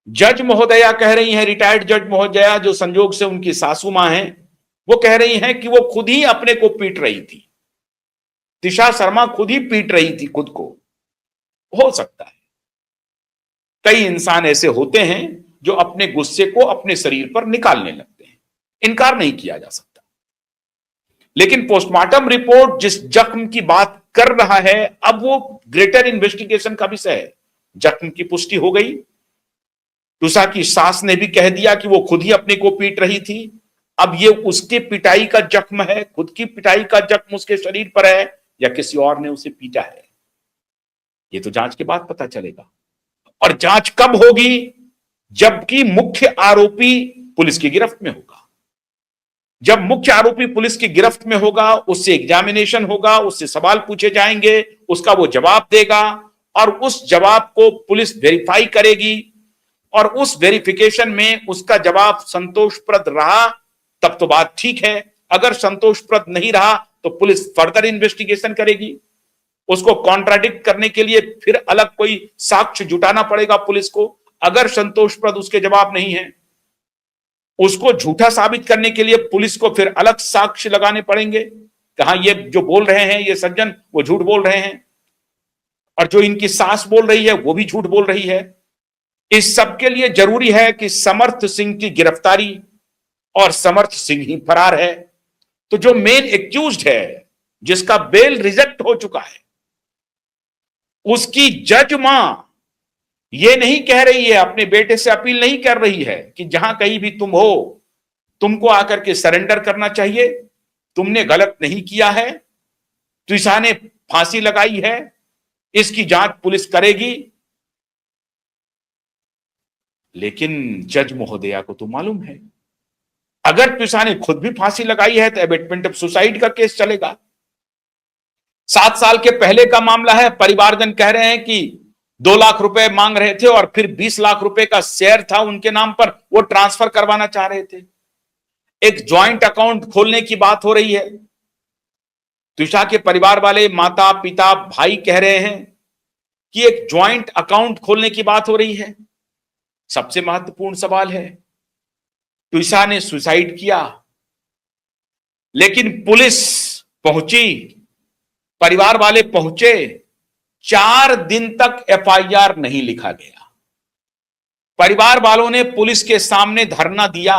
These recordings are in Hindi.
जज महोदया कह रही हैं, रिटायर्ड जज महोदया जो संजोग से उनकी सासू मां हैं, वो कह रही हैं कि वो खुद ही अपने को पीट रही थी। दिशा शर्मा खुद ही पीट रही थी खुद को। हो सकता है कई इंसान ऐसे होते हैं जो अपने गुस्से को अपने शरीर पर निकालने लगते हैं, इनकार नहीं किया जा सकता। लेकिन पोस्टमार्टम रिपोर्ट जिस जख्म की बात कर रहा है, अब वो ग्रेटर इन्वेस्टिगेशन का विषय है। जख्म की पुष्टि हो गई, तुषा की सास ने भी कह दिया कि वो खुद ही अपने को पीट रही थी। अब ये उसके पिटाई का जख्म है, खुद की पिटाई का जख्म उसके शरीर पर है या किसी और ने उसे पीटा है, ये तो जांच के बाद पता चलेगा। और जांच कब होगी? जबकि मुख्य आरोपी पुलिस की गिरफ्त में होगा। जब मुख्य आरोपी पुलिस की गिरफ्त में होगा, उससे एग्जामिनेशन होगा, उससे सवाल पूछे जाएंगे, उसका वो जवाब देगा और उस जवाब को पुलिस वेरीफाई करेगी और उस वेरिफिकेशन में उसका जवाब संतोषप्रद रहा तब तो बात ठीक है। अगर संतोषप्रद नहीं रहा तो पुलिस फर्दर इन्वेस्टिगेशन करेगी। उसको कॉन्ट्राडिक्ट करने के लिए फिर अलग कोई साक्ष्य जुटाना पड़ेगा पुलिस को। अगर संतोषप्रद उसके जवाब नहीं है, उसको झूठा साबित करने के लिए पुलिस को फिर अलग साक्ष्य लगाने पड़ेंगे। कहा ये जो बोल रहे हैं ये सज्जन, वो झूठ बोल रहे हैं, और जो इनकी सास बोल रही है वो भी झूठ बोल रही है। इस सब के लिए जरूरी है कि समर्थ सिंह की गिरफ्तारी, और समर्थ सिंह ही फरार है। तो जो मेन एक्यूज्ड है, जिसका बेल रिजेक्ट हो चुका है, उसकी जज मां ये नहीं कह रही है, अपने बेटे से अपील नहीं कर रही है कि जहां कहीं भी तुम हो, तुमको आकर के सरेंडर करना चाहिए, तुमने गलत नहीं किया है, तुषा ने फांसी लगाई है, इसकी जांच पुलिस करेगी। लेकिन जज महोदया को तो मालूम है, अगर तुषा ने खुद भी फांसी लगाई है तो एबेटमेंट ऑफ सुसाइड का केस चलेगा। 7 साल के पहले का मामला है। परिवारजन कह रहे हैं कि 2 लाख रुपए मांग रहे थे और फिर 20 लाख रुपए का शेयर था उनके नाम पर, वो ट्रांसफर करवाना चाह रहे थे। एक ज्वाइंट अकाउंट खोलने की बात हो रही है। तुषा के परिवार वाले, माता पिता भाई कह रहे हैं कि एक ज्वाइंट अकाउंट खोलने की बात हो रही है। सबसे महत्वपूर्ण सवाल है, तुषा ने सुसाइड किया, लेकिन पुलिस पहुंची, परिवार वाले पहुंचे, 4 दिन तक एफआईआर नहीं लिखा गया। परिवार वालों ने पुलिस के सामने धरना दिया।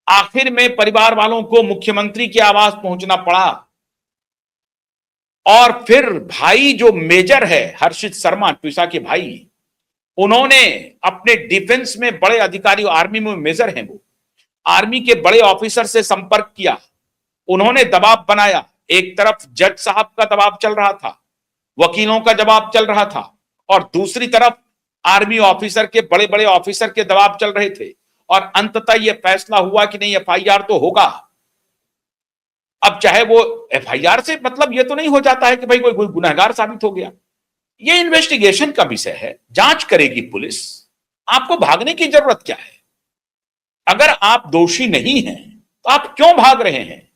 आखिर में परिवार वालों को मुख्यमंत्री के आवास पहुंचना पड़ा और फिर भाई जो मेजर है हर्षित शर्मा, तुषा के भाई, उन्होंने अपने डिफेंस में बड़े अधिकारी, आर्मी में मेजर हैं वो, आर्मी के बड़े ऑफिसर से संपर्क किया। उन्होंने दबाव बनाया। एक तरफ जज साहब का दबाव चल रहा था, वकीलों का दबाव चल रहा था, और दूसरी तरफ आर्मी ऑफिसर के, बड़े बड़े ऑफिसर के दबाव चल रहे थे। और अंततः यह फैसला हुआ कि नहीं, एफआईआर तो होगा। अब चाहे वो एफआईआर से मतलब यह तो नहीं हो जाता है कि भाई कोई गुनहगार साबित हो गया। यह इन्वेस्टिगेशन का विषय है, जांच करेगी पुलिस। आपको भागने की जरूरत क्या है? अगर आप दोषी नहीं हैं तो आप क्यों भाग रहे हैं?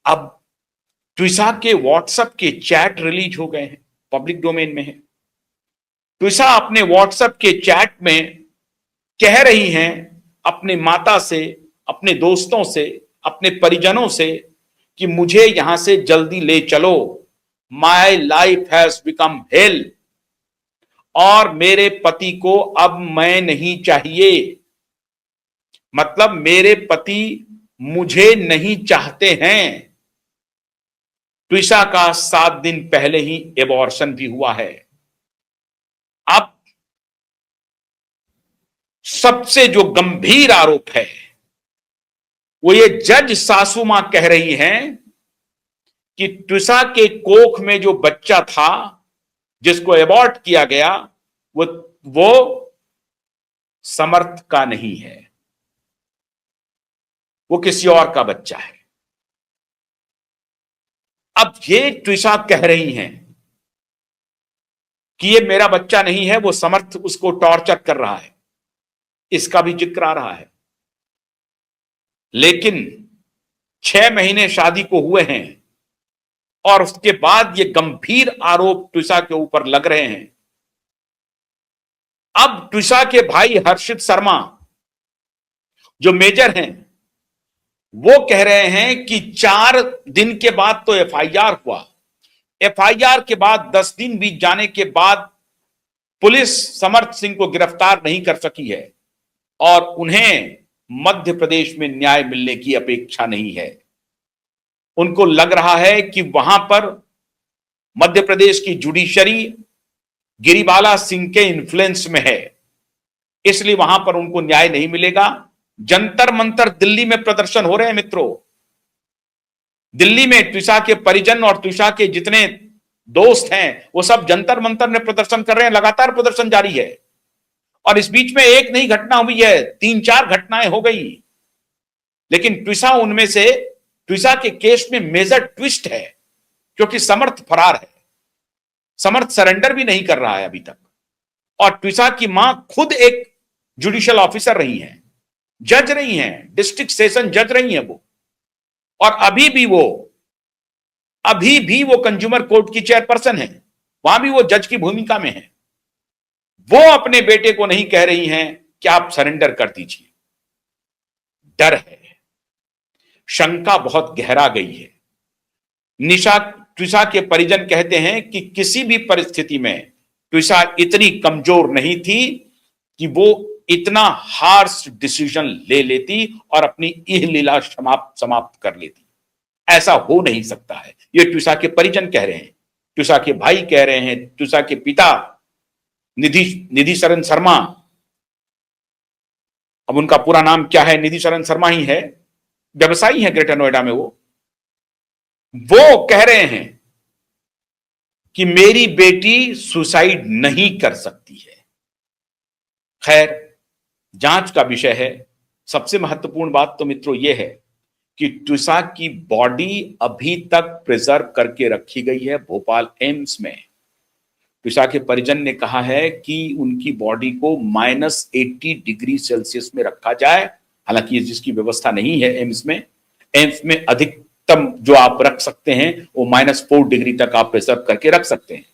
अब तुषा के व्हाट्सएप के चैट रिलीज हो गए हैं, पब्लिक डोमेन में है। तुषा अपने व्हाट्सएप के चैट में कह रही हैं अपने माता से, अपने दोस्तों से, अपने परिजनों से कि मुझे यहां से जल्दी ले चलो, my life has become hello, और मेरे पति को अब मैं नहीं चाहिए। मतलब मेरे पति मुझे नहीं चाहते हैं। तुषा का 7 दिन पहले ही एबॉर्शन भी हुआ है। अब सबसे जो गंभीर आरोप है वो ये जज सासू मां कह रही हैं कि तुषा के कोख में जो बच्चा था जिसको एबॉर्ट किया गया, वो समर्थ का नहीं है, वो किसी और का बच्चा है। अब ये तुषा कह रही हैं कि ये मेरा बच्चा नहीं है, वो समर्थ उसको टॉर्चर कर रहा है, इसका भी जिक्र आ रहा है। लेकिन 6 महीने शादी को हुए हैं और उसके बाद ये गंभीर आरोप तुषा के ऊपर लग रहे हैं। अब ट्विसा के भाई हर्षित शर्मा जो मेजर हैं, वो कह रहे हैं कि 4 दिन के बाद तो एफआईआर हुआ, एफआईआर के बाद 10 दिन बीत जाने के बाद पुलिस समर्थ सिंह को गिरफ्तार नहीं कर सकी है और उन्हें मध्य प्रदेश में न्याय मिलने की अपेक्षा नहीं है। उनको लग रहा है कि वहां पर मध्य प्रदेश की जुडिशरी गिरिबाला सिंह के इन्फ्लुएंस में है, इसलिए वहां पर उनको न्याय नहीं मिलेगा। जंतर मंतर दिल्ली में प्रदर्शन हो रहे हैं मित्रों। दिल्ली में ट्विसा के परिजन और ट्विसा के जितने दोस्त हैं वो सब जंतर मंतर में प्रदर्शन कर रहे हैं, लगातार प्रदर्शन जारी है। और इस बीच में एक नई घटना हुई है, 3-4 घटनाएं हो गई, लेकिन ट्विसा उनमें से, ट्विसा के केस में मेजर ट्विस्ट है क्योंकि समर्थ फरार है, समर्थ सरेंडर भी नहीं कर रहा है अभी तक। और ट्विसा की मां खुद एक जुडिशियल ऑफिसर रही हैं, जज रही हैं, डिस्ट्रिक्ट सेशन जज रही हैं वो, और अभी भी वो कंज्यूमर कोर्ट की चेयरपर्सन है, वहां भी वो जज की भूमिका में है। वो अपने बेटे को नहीं कह रही हैं कि आप सरेंडर कर दीजिए। डर है, शंका बहुत गहरा गई है। ट्विसा के परिजन कहते हैं कि किसी भी परिस्थिति में ट्विसा इतनी कमजोर नहीं थी कि वो इतना हार्श डिसीजन ले लेती और अपनी इह लीला समाप्त कर लेती। ऐसा हो नहीं सकता है, ये ट्विसा के परिजन कह रहे हैं, ट्विसा के भाई कह रहे हैं, ट्विसा के पिता निधि शरण शर्मा, अब उनका पूरा नाम क्या है, निधि शरण शर्मा ही है, व्यवसायी है ग्रेटर नोएडा में। वो कह रहे हैं कि मेरी बेटी सुसाइड नहीं कर सकती है। खैर, जांच का विषय है। सबसे महत्वपूर्ण बात तो मित्रों यह है कि ट्विसा की बॉडी अभी तक प्रिजर्व करके रखी गई है भोपाल एम्स में। ट्विसा के परिजन ने कहा है कि उनकी बॉडी को -80 डिग्री सेल्सियस में रखा जाए। हालांकि जिसकी व्यवस्था नहीं है एम्स में अधिकतम जो आप रख सकते हैं वो -4 डिग्री तक आप प्रिजर्व करके रख सकते हैं,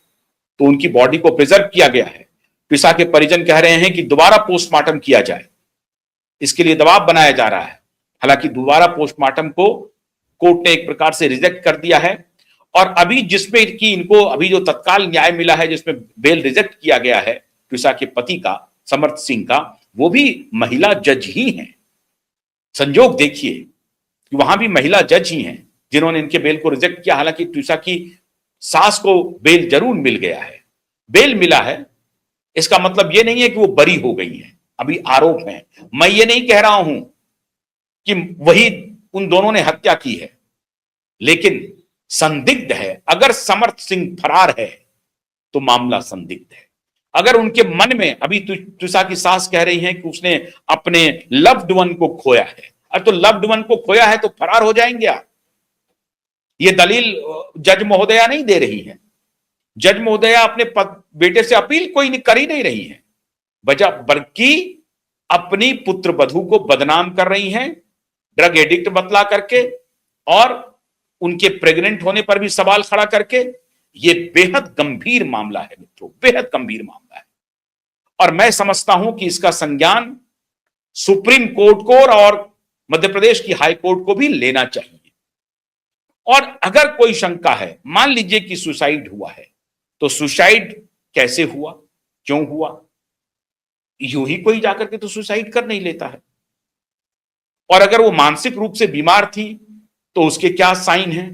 तो उनकी बॉडी को प्रिजर्व किया गया है। ट्विसा के परिजन कह रहे हैं कि दोबारा पोस्टमार्टम किया जाए, इसके लिए दबाव बनाया जा रहा है। हालांकि दोबारा पोस्टमार्टम को कोर्ट ने एक प्रकार से रिजेक्ट कर दिया है, और अभी जिसमें कि इनको अभी जो तत्काल न्याय मिला है, जिसमें बेल रिजेक्ट किया गया है ट्विसा के पति का, समर्थ सिंह का, वो भी महिला जज ही हैं। संजोग देखिए कि वहां भी महिला जज ही हैं जिन्होंने इनके बेल को रिजेक्ट किया। हालांकि ट्विसा की सास को बेल जरूर मिल गया है, बेल मिला है, इसका मतलब यह नहीं है कि वो बरी हो गई है, अभी आरोप है। मैं ये नहीं कह रहा हूं कि वही उन दोनों ने हत्या की है, लेकिन संदिग्ध है। अगर समर्थ सिंह फरार है तो मामला संदिग्ध है। अगर उनके मन में, अभी ट्विसा की सास कह रही है कि उसने अपने लव्ड वन को खोया है, अब तो लव्ड वन को खोया है तो फरार हो जाएंगे आप? ये दलील जज महोदया नहीं दे रही है। जज महोदया अपने बेटे से अपील कोई नहीं कर ही नहीं रही है, बल्कि अपनी पुत्र वधू को बदनाम कर रही हैं ड्रग एडिक्ट बतला करके, और उनके प्रेग्नेंट होने पर भी सवाल खड़ा करके। यह बेहद गंभीर मामला है मित्रों, बेहद गंभीर मामला है। और मैं समझता हूं कि इसका संज्ञान सुप्रीम कोर्ट को और मध्य प्रदेश की हाई कोर्ट को भी लेना चाहिए। और अगर कोई शंका है, मान लीजिए कि सुसाइड हुआ है, तो सुसाइड कैसे हुआ, क्यों हुआ? यूं ही कोई जाकर के तो सुसाइड कर नहीं लेता है। और अगर वो मानसिक रूप से बीमार थी तो उसके क्या साइन हैं?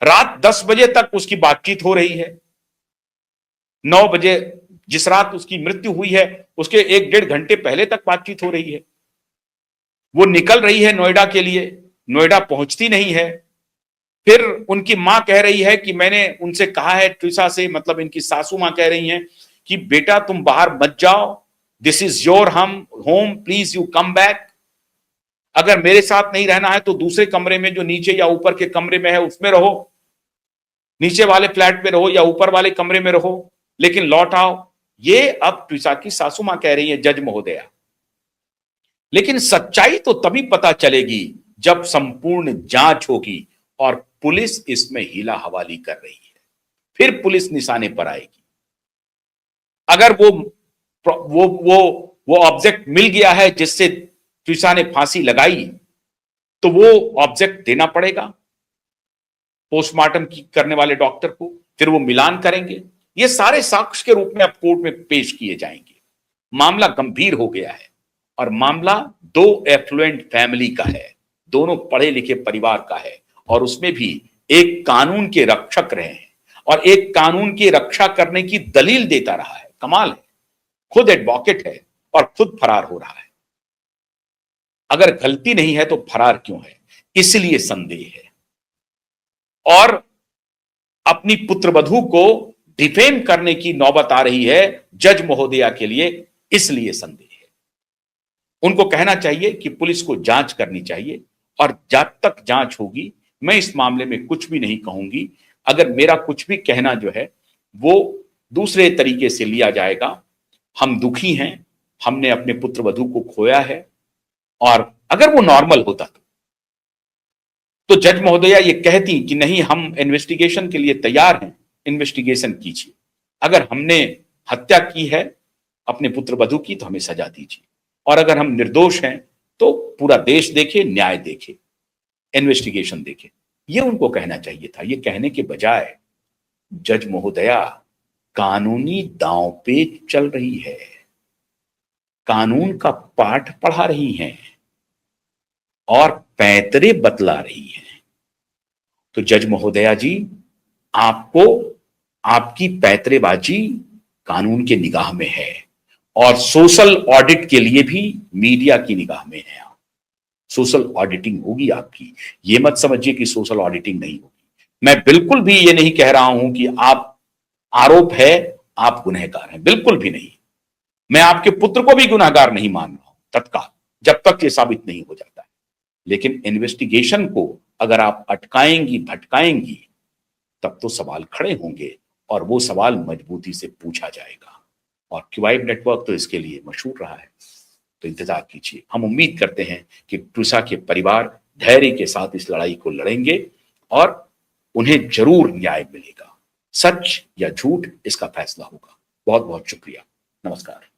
रात 10 बजे तक उसकी बातचीत हो रही है, 9 बजे जिस रात उसकी मृत्यु हुई है उसके 1-1.5 घंटे पहले तक बातचीत हो रही है। वो निकल रही है नोएडा के लिए, नोएडा पहुंचती नहीं है। फिर उनकी मां कह रही है कि मैंने उनसे कहा है, ट्विसा से, मतलब इनकी सासू मां कह रही हैं कि बेटा तुम बाहर मत जाओ, this is your home, please you come back. अगर मेरे साथ नहीं रहना है तो दूसरे कमरे में, जो नीचे या ऊपर के कमरे में है, उसमें रहो, नीचे वाले फ्लैट में रहो या ऊपर वाले कमरे में रहो, लेकिन लौट आओ। ये अब ट्विसा की सासू मां कह रही है, जज महोदया। लेकिन सच्चाई तो तभी पता चलेगी जब संपूर्ण जांच होगी और पुलिस इसमें हीला हवाली कर रही है, फिर पुलिस निशाने पर आएगी। अगर वो ऑब्जेक्ट मिल गया है जिससे ट्विसा ने फांसी लगाई, तो वो ऑब्जेक्ट देना पड़ेगा पोस्टमार्टम करने वाले डॉक्टर को, फिर वो मिलान करेंगे। ये सारे साक्ष्य के रूप में अब कोर्ट में पेश किए जाएंगे। मामला गंभीर हो गया है और मामला दो एफ्लुएंट फैमिली का है, दोनों पढ़े लिखे परिवार का है, और उसमें भी एक कानून के रक्षक रहे हैं और एक कानून की रक्षा करने की दलील देता रहा है। कमाल है, खुद एडवोकेट है और खुद फरार हो रहा है। अगर गलती नहीं है तो फरार क्यों है? इसलिए संदेह है। और अपनी पुत्रवधू को डिफेम करने की नौबत आ रही है जज महोदया के लिए, इसलिए संदेह है। उनको कहना चाहिए कि पुलिस को जांच करनी चाहिए, और जब तक जांच होगी मैं इस मामले में कुछ भी नहीं कहूंगी। अगर मेरा कुछ भी कहना जो है वो दूसरे तरीके से लिया जाएगा। हम दुखी हैं, हमने अपने पुत्रवधू को खोया है, और अगर वो नॉर्मल होता तो जज महोदया ये कहती कि नहीं, हम इन्वेस्टिगेशन के लिए तैयार हैं, इन्वेस्टिगेशन कीजिए। अगर हमने हत्या की है अपने पुत्रवधू की तो हमें सजा दीजिए, और अगर हम निर्दोष हैं तो पूरा देश देखे, न्याय देखे, इन्वेस्टिगेशन देखे। ये उनको कहना चाहिए था। ये कहने के बजाय जज महोदया कानूनी दांव पे चल रही है, कानून का पाठ पढ़ा रही हैं और पैंतरे बतला रही हैं। तो जज महोदया जी, आपको आपकी पैंतरेबाजी कानून के निगाह में है, और सोशल ऑडिट के लिए भी मीडिया की निगाह में है। आप सोशल ऑडिटिंग होगी आपकी, ये मत समझिए कि सोशल ऑडिटिंग नहीं होगी। मैं बिल्कुल भी ये नहीं कह रहा हूं कि आप आरोप है आप गुनहगार हैं, बिल्कुल भी नहीं। मैं आपके पुत्र को भी गुनहगार नहीं मान रहा हूं तत्काल, जब तक ये साबित नहीं हो जाता है। लेकिन इन्वेस्टिगेशन को अगर आप अटकाएंगी, भटकाएंगी, तब तो सवाल खड़े होंगे, और वो सवाल मजबूती से पूछा जाएगा। और क्वाइब नेटवर्क तो इसके लिए मशहूर रहा है। तो इंतजार कीजिए। हम उम्मीद करते हैं कि ट्विसा के परिवार धैर्य के साथ इस लड़ाई को लड़ेंगे और उन्हें जरूर न्याय मिलेगा। सच या झूठ, इसका फैसला होगा। बहुत बहुत शुक्रिया। नमस्कार।